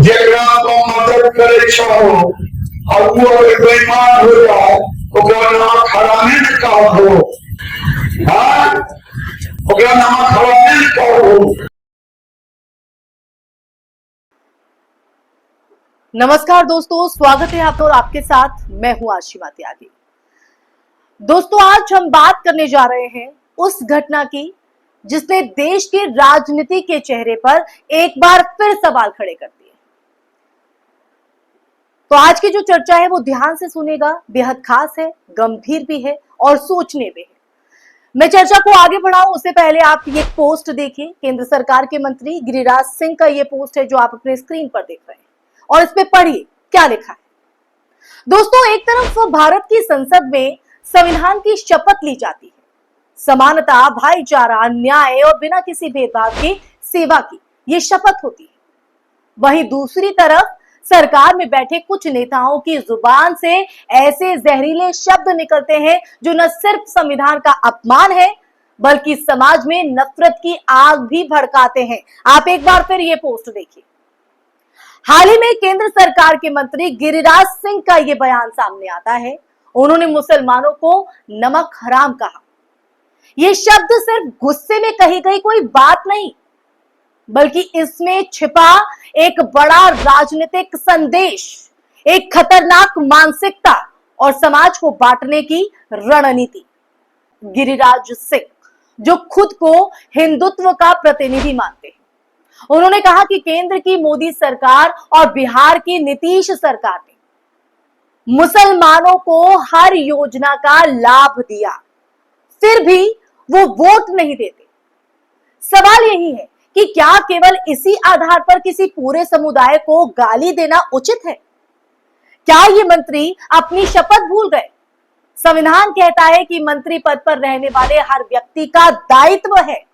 जेकरा को मदद करे छो और वो अगर बेईमान हो जाए ओकरा नाम हरामे न कहो। हाँ, ओकरा नाम हरामे न कहो। नमस्कार दोस्तों, स्वागत है आप और आपके साथ मैं हूं आशिमा त्यागी। दोस्तों, आज हम बात करने जा रहे हैं उस घटना की जिसने देश के राजनीति के चेहरे पर एक बार फिर सवाल खड़े कर दिए। तो आज की जो चर्चा है वो ध्यान से सुनेगा, बेहद खास है, गंभीर भी है और सोचने में है। मैं चर्चा को आगे बढ़ाऊं उससे पहले आप ये पोस्ट देखिए। केंद्र सरकार के मंत्री गिरिराज सिंह का ये पोस्ट है जो आप अपने स्क्रीन पर देख रहे हैं और इस पे पढ़िए क्या लिखा है। दोस्तों, एक तरफ भारत की संसद में संविधान की शपथ ली जाती है, समानता, भाईचारा, न्याय और बिना किसी भेदभाव की सेवा की ये शपथ होती है। वहीं दूसरी तरफ सरकार में बैठे कुछ नेताओं की जुबान से ऐसे जहरीले शब्द निकलते हैं जो न सिर्फ संविधान का अपमान है बल्कि समाज में नफरत की आग भी भड़काते हैं। आप एक बार फिर ये पोस्ट देखिए। हाल ही में केंद्र सरकार के मंत्री गिरिराज सिंह का यह बयान सामने आता है। उन्होंने मुसलमानों को नमक हराम कहा। यह शब्द सिर्फ गुस्से में कही गई कोई बात नहीं बल्कि इसमें छिपा एक बड़ा राजनीतिक संदेश, एक खतरनाक मानसिकता और समाज को बांटने की रणनीति। गिरिराज सिंह जो खुद को हिंदुत्व का प्रतिनिधि मानते हैं, उन्होंने कहा कि केंद्र की मोदी सरकार और बिहार की नीतीश सरकार ने मुसलमानों को हर योजना का लाभ दिया, फिर भी वो वोट नहीं देते। सवाल यही है कि क्या केवल इसी आधार पर किसी पूरे समुदाय को गाली देना उचित है? क्या ये मंत्री अपनी शपथ भूल गए? संविधान कहता है कि मंत्री पद पर रहने वाले हर व्यक्ति का दायित्व है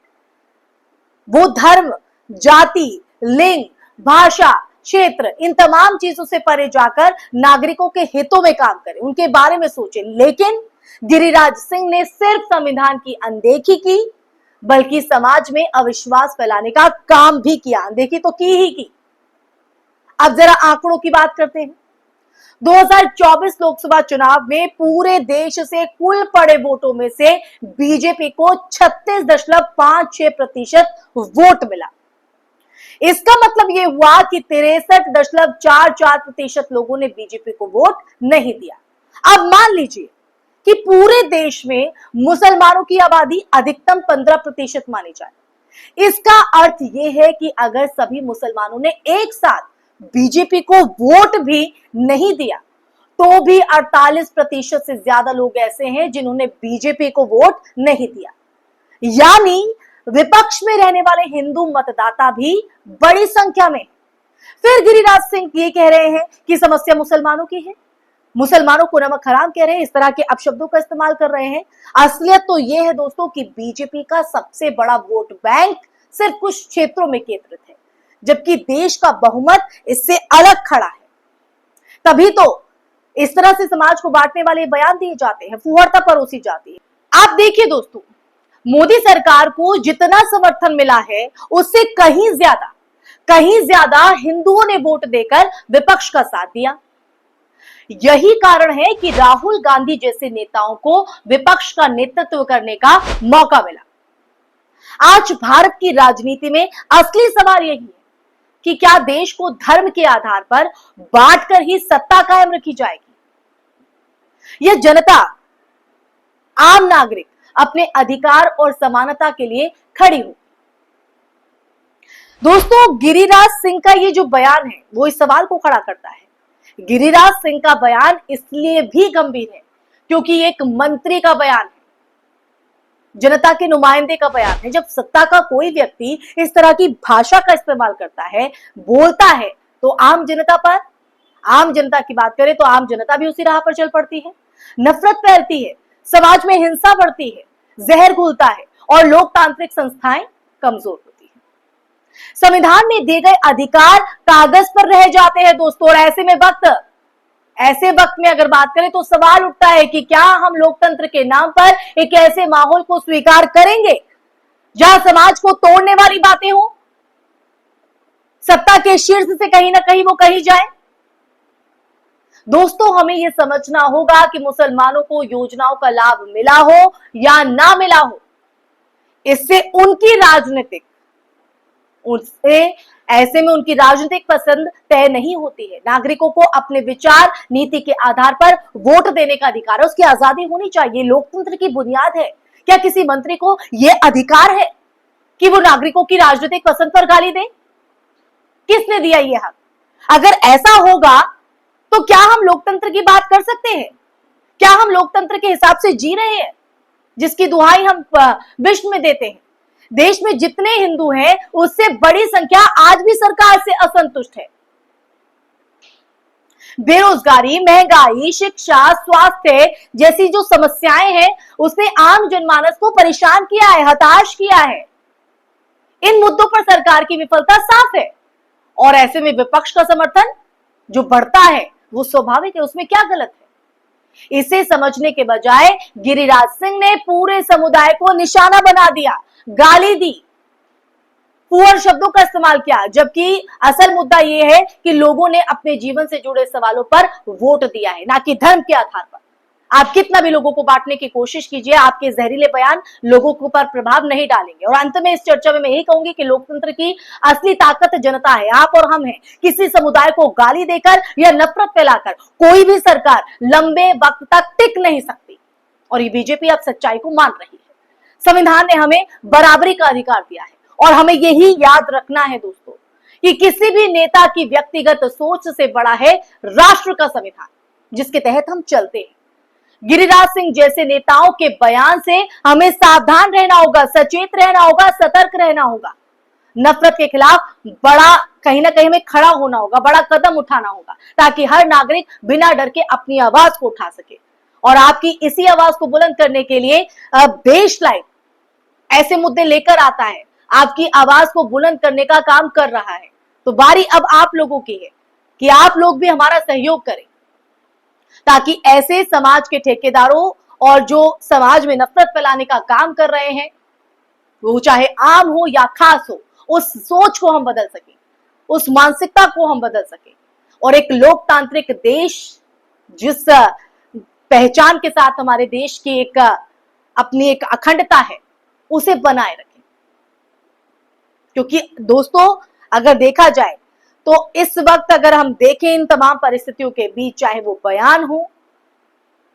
वो धर्म, जाति, लिंग, भाषा, क्षेत्र, इन तमाम चीजों से परे जाकर नागरिकों के हितों में काम करे, उनके बारे में सोचे। लेकिन गिरिराज सिंह ने सिर्फ संविधान की अनदेखी की बल्कि समाज में अविश्वास फैलाने का काम भी किया। अनदेखी तो की ही की। अब जरा आंकड़ों की बात करते हैं। 2024 लोकसभा चुनाव में पूरे देश से कुल पड़े वोटों में से बीजेपी को 36.56% वोट मिला। इसका मतलब यह हुआ कि 63.44% लोगों ने बीजेपी को वोट नहीं दिया। अब मान लीजिए कि पूरे देश में मुसलमानों की आबादी अधिकतम 15% मानी जाए। इसका अर्थ यह है कि अगर सभी मुसलमानों ने एक साथ बीजेपी को वोट भी नहीं दिया तो भी 48% से ज्यादा लोग ऐसे हैं जिन्होंने बीजेपी को वोट नहीं दिया। यानी विपक्ष में रहने वाले हिंदू मतदाता भी बड़ी संख्या में। फिर गिरिराज सिंह ये कह रहे हैं कि समस्या मुसलमानों की है, मुसलमानों को नमक हराम कह रहे हैं, इस तरह के अपशब्दों का इस्तेमाल कर रहे हैं। असलियत तो यह है दोस्तों कि बीजेपी का सबसे बड़ा वोट बैंक सिर्फ कुछ क्षेत्रों में केंद्रित है, जबकि देश का बहुमत इससे अलग खड़ा है। तभी तो इस तरह से समाज को बांटने वाले बयान दिए जाते हैं, फुहड़ता परोसी जाती है। आप देखिए दोस्तों, मोदी सरकार को जितना समर्थन मिला है उससे कहीं ज्यादा हिंदुओं ने वोट देकर विपक्ष का साथ दिया। यही कारण है कि राहुल गांधी जैसे नेताओं को विपक्ष का नेतृत्व करने का मौका मिला। आज भारत की राजनीति में असली सवाल यही है कि क्या देश को धर्म के आधार पर बांटकर ही सत्ता कायम रखी जाएगी, यह जनता, आम नागरिक अपने अधिकार और समानता के लिए खड़ी हो। दोस्तों, गिरिराज सिंह का ये जो बयान है वो इस सवाल को खड़ा करता है। गिरिराज सिंह का बयान इसलिए भी गंभीर है क्योंकि एक मंत्री का बयान है, जनता के नुमाइंदे का बयान है। जब सत्ता का कोई व्यक्ति इस तरह की भाषा का इस्तेमाल करता है, बोलता है, तो आम जनता की बात करें तो आम जनता भी उसी राह पर चल पड़ती है। नफरत फैलती है, समाज में हिंसा बढ़ती है, जहर घुलता है और लोकतांत्रिक संस्थाएं कमजोर होती है। संविधान में दिए गए अधिकार कागज पर रह जाते हैं दोस्तों। और ऐसे वक्त में अगर बात करें तो सवाल उठता है कि क्या हम लोकतंत्र के नाम पर एक ऐसे माहौल को स्वीकार करेंगे जहां समाज को तोड़ने वाली बातें हो, सत्ता के शीर्ष से कहीं ना कहीं वो कहीं जाए। दोस्तों, हमें यह समझना होगा कि मुसलमानों को योजनाओं का लाभ मिला हो या ना मिला हो, इससे उनकी राजनीतिक उससे ऐसे में उनकी राजनीतिक पसंद तय नहीं होती है। नागरिकों को अपने विचार नीति के आधार पर वोट देने का अधिकार है, उसकी आजादी होनी चाहिए, लोकतंत्र की बुनियाद है। क्या किसी मंत्री को यह अधिकार है कि वो नागरिकों की राजनीतिक पसंद पर गाली दे? किसने दिया ये हक? अगर ऐसा होगा तो क्या हम लोकतंत्र की बात कर सकते हैं? क्या हम लोकतंत्र के हिसाब से जी रहे हैं जिसकी दुहाई हम विश्व में देते हैं? देश में जितने हिंदू हैं उससे बड़ी संख्या आज भी सरकार से असंतुष्ट है। बेरोजगारी, महंगाई, शिक्षा, स्वास्थ्य जैसी जो समस्याएं हैं उसने आम जनमानस को परेशान किया है, हताश किया है। इन मुद्दों पर सरकार की विफलता साफ है और ऐसे में विपक्ष का समर्थन जो बढ़ता है वो स्वाभाविक है, उसमें क्या गलत है? इसे समझने के बजाय गिरिराज सिंह ने पूरे समुदाय को निशाना बना दिया, गाली दी, पुअर शब्दों का इस्तेमाल किया, जबकि असल मुद्दा यह है कि लोगों ने अपने जीवन से जुड़े सवालों पर वोट दिया है, ना कि धर्म के आधार पर। आप कितना भी लोगों को बांटने की कोशिश कीजिए, आपके जहरीले बयान लोगों के ऊपर प्रभाव नहीं डालेंगे। और अंत में इस चर्चा में मैं यही कहूंगी कि लोकतंत्र की असली ताकत जनता है, आप और हम हैं। किसी समुदाय को गाली देकर या नफरत फैलाकर कोई भी सरकार लंबे वक्त तक टिक नहीं सकती और ये बीजेपी अब सच्चाई को मान रही है। संविधान ने हमें बराबरी का अधिकार दिया है और हमें यही याद रखना है दोस्तों कि किसी भी नेता की व्यक्तिगत सोच से बड़ा है राष्ट्र का संविधान, जिसके तहत हम चलते हैं। गिरिराज सिंह जैसे नेताओं के बयान से हमें सावधान रहना होगा, सचेत रहना होगा, सतर्क रहना होगा। नफरत के खिलाफ बड़ा कहीं ना कहीं में खड़ा होना होगा, बड़ा कदम उठाना होगा, ताकि हर नागरिक बिना डर के अपनी आवाज को उठा सके। और आपकी इसी आवाज को बुलंद करने के लिए देश लाइव ऐसे मुद्दे लेकर आता है, आपकी आवाज को बुलंद करने का काम कर रहा है। तो बारी अब आप लोगों की है कि आप लोग भी हमारा सहयोग करें, ताकि ऐसे समाज के ठेकेदारों और जो समाज में नफरत फैलाने का काम कर रहे हैं, वो चाहे आम हो या खास हो, उस सोच को हम बदल सकें, उस मानसिकता को हम बदल सकें और एक लोकतांत्रिक देश जिस पहचान के साथ हमारे देश की अपनी एक अखंडता है उसे बनाए रखें। क्योंकि दोस्तों, अगर देखा जाए तो इस वक्त अगर हम देखें इन तमाम परिस्थितियों के बीच, चाहे वो बयान हो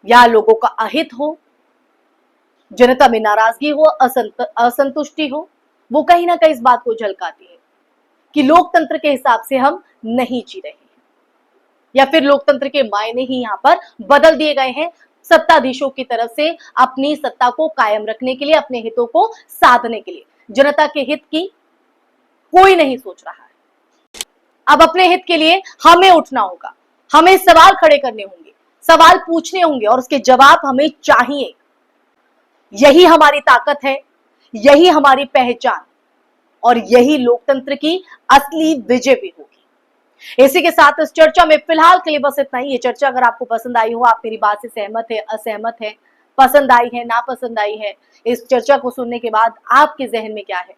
या लोगों का अहित हो, जनता में नाराजगी हो, असंतुष्टि हो, वो कहीं ना कहीं इस बात को झलकाती है कि लोकतंत्र के हिसाब से हम नहीं जी रहे हैं या फिर लोकतंत्र के मायने ही यहां पर बदल दिए गए हैं सत्ताधीशों की तरफ से अपनी सत्ता को कायम रखने के लिए, अपने हितों को साधने के लिए। जनता के हित की कोई नहीं सोच रहा है। अब अपने हित के लिए हमें उठना होगा, हमें सवाल खड़े करने होंगे, सवाल पूछने होंगे और उसके जवाब हमें चाहिए। यही हमारी ताकत है, यही हमारी पहचान और यही लोकतंत्र की असली विजय भी होगी। इसी के साथ इस चर्चा में फिलहाल के लिए बस इतना ही। ये चर्चा अगर आपको पसंद आई हो, आप मेरी बात से सहमत है, असहमत है, पसंद आई है, नापसंद आई है, इस चर्चा को सुनने के बाद आपके जहन में क्या है,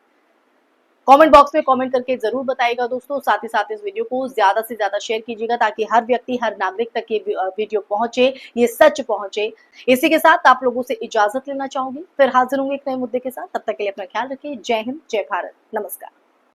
कमेंट बॉक्स में कमेंट करके जरूर बताइएगा दोस्तों। साथ ही साथ इस वीडियो को ज्यादा से ज्यादा शेयर कीजिएगा ताकि हर व्यक्ति, हर नागरिक तक ये वीडियो पहुंचे, ये सच पहुंचे। इसी के साथ आप लोगों से इजाजत लेना चाहूंगी, फिर हाजिर होंगे एक नए मुद्दे के साथ। तब तक के लिए अपना ख्याल रखिए। जय हिंद, जय भारत, नमस्कार।